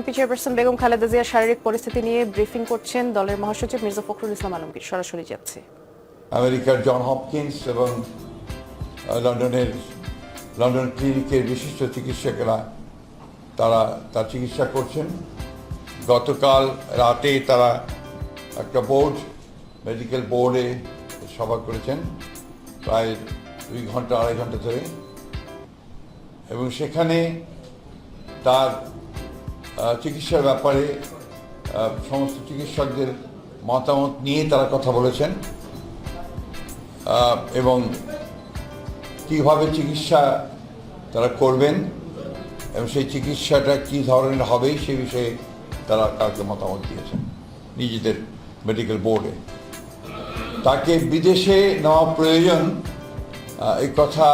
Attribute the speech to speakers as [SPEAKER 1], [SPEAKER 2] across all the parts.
[SPEAKER 1] BNP chairperson Begum Khaleda জিয়ার শারীরিক পরিস্থিতি নিয়ে ব্রিফিং করছেন দলের মহাসচিব মির্জা ফখরুল ইসলাম আলমগীর। সরাসরি যাচ্ছে।
[SPEAKER 2] আমেরিকার জন হপকিন্স এবং লন্ডন ক্লিনিকের বিশিষ্ট চিকিৎসকেরা তার চিকিৎসা করছেন। গতকাল রাতে তারা একটা মেডিকেল বোর্ডে সভা করেছেন প্রায় 2 ঘন্টা 2.5 ঘন্টা ধরে, এবং সেখানে তার চিকিৎসার ব্যাপারে সমস্ত চিকিৎসকদের মতামত নিয়ে তারা কথা বলেছেন এবং কীভাবে চিকিৎসা তারা করবেন এবং সেই চিকিৎসাটা কী ধরনের হবে সে বিষয়ে তারা কাউকে মতামত দিয়েছেন নিজেদের মেডিকেল বোর্ডে। তাকে বিদেশে নেওয়া প্রয়োজন এই কথা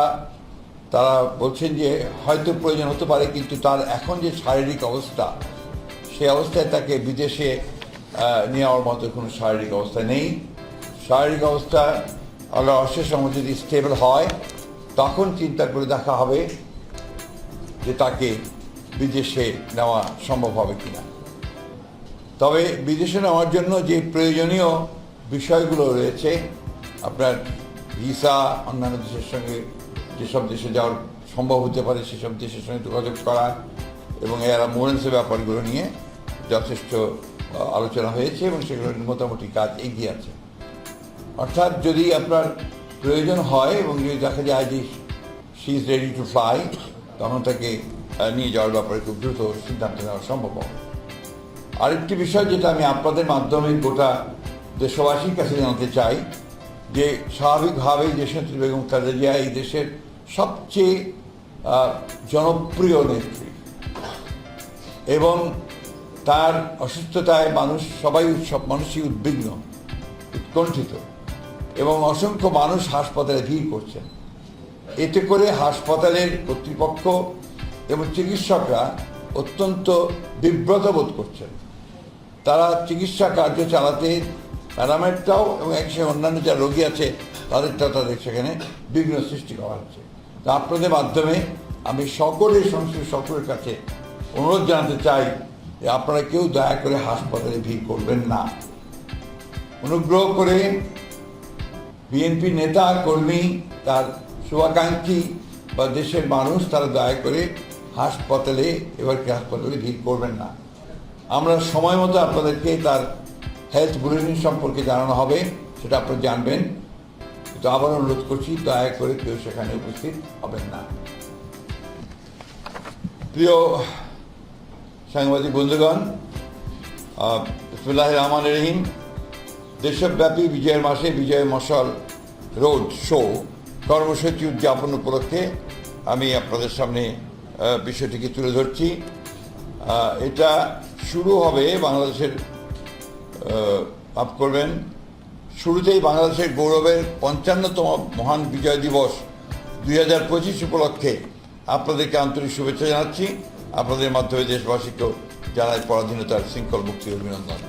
[SPEAKER 2] তারা বলছেন যে হয়তো প্রয়োজন হতে পারে, কিন্তু তার এখন যে শারীরিক অবস্থা সেই অবস্থায় তাকে বিদেশে নেওয়ার মতো কোনো শারীরিক অবস্থা নেই। শারীরিক অবস্থা আল্লাহ অশেষ রহমতে যদি স্টেবল হয় তখন চিন্তা করে দেখা হবে যে তাকে বিদেশে নেওয়া সম্ভব হবে কিনা। তবে বিদেশে নেওয়ার জন্য যে প্রয়োজনীয় বিষয়গুলো রয়েছে, আপনার ভিসা, অন্যান্য দেশের সঙ্গে যেসব দেশে যাওয়ার সম্ভব হতে পারে সেসব দেশের সঙ্গে যোগাযোগ করা এবং এর অ্যাম্বুলেন্সের ব্যাপারগুলো নিয়ে যথেষ্ট আলোচনা হয়েছে এবং সেগুলো মোটামুটি কাজ এগিয়ে আছে। অর্থাৎ যদি আপনার প্রয়োজন হয় এবং যদি দেখা যায় যে she is ready to fly, তখন তাকে নিয়ে যাওয়ার ব্যাপারে খুব দ্রুত সিদ্ধান্ত নেওয়া সম্ভব হবে। আরেকটি বিষয় যেটা আমি আপনাদের মাধ্যমে গোটা দেশবাসীর কাছে জানাতে চাই, যে স্বাভাবিকভাবেই দেশনেত্রী বেগম খালেদা জিয়া এই দেশের সবচেয়ে জনপ্রিয় নেত্রী এবং তার অসুস্থতায় সব মানুষই উদ্বিগ্ন, উৎকণ্ঠিত এবং অসংখ্য মানুষ হাসপাতালে ভিড় করছেন। এতে করে হাসপাতালের কর্তৃপক্ষ এবং চিকিৎসকরা অত্যন্ত বিব্রত বোধ করছেন। তারা চিকিৎসা কার্য চালাতে প্যারামেডটাও এবং একসাথে অন্যান্য যারা রোগী আছে তাদেরটাও তাদের সেখানে বিঘ্ন সৃষ্টি করা হচ্ছে। তা আপনাদের মাধ্যমে আমি সকলের কাছে অনুরোধ জানাতে চাই যে আপনারা কেউ দয়া করে হাসপাতালে ভিড় করবেন না। অনুগ্রহ করে বিএনপি নেতা কর্মী, তার শুভাকাঙ্ক্ষী বা দেশের মানুষ তারা দয়া করে হাসপাতালে ভিড় করবেন না। আমরা সময় মতো আপনাদেরকে তার হেলথ বুলেটিন সম্পর্কে জানানো হবে, সেটা আপনারা জানবেন, কিন্তু আবার অনুরোধ করছি দয়া করে কেউ সেখানে উপস্থিত হবেন না। প্রিয় সাংবাদিক বন্ধুগণ, বিসমিল্লাহির রহমানির রহিম। দেশব্যাপী বিজয়ের মাসে বিজয় মশাল রোড শো কর্মসূচি উদযাপন উপলক্ষে আমি আপনাদের সামনে বিষয়টিকে তুলে ধরছি। এটা শুরু হবে বাংলাদেশের শুরুতেই বাংলাদেশের গৌরবের 55তম মহান বিজয় দিবস 2025 উপলক্ষে আপনাদেরকে আন্তরিক শুভেচ্ছা জানাচ্ছি। আপনাদের মাধ্যমে দেশবাসীকেও জানাই পরাধীনতার শৃঙ্খল মুক্তির অভিনন্দন।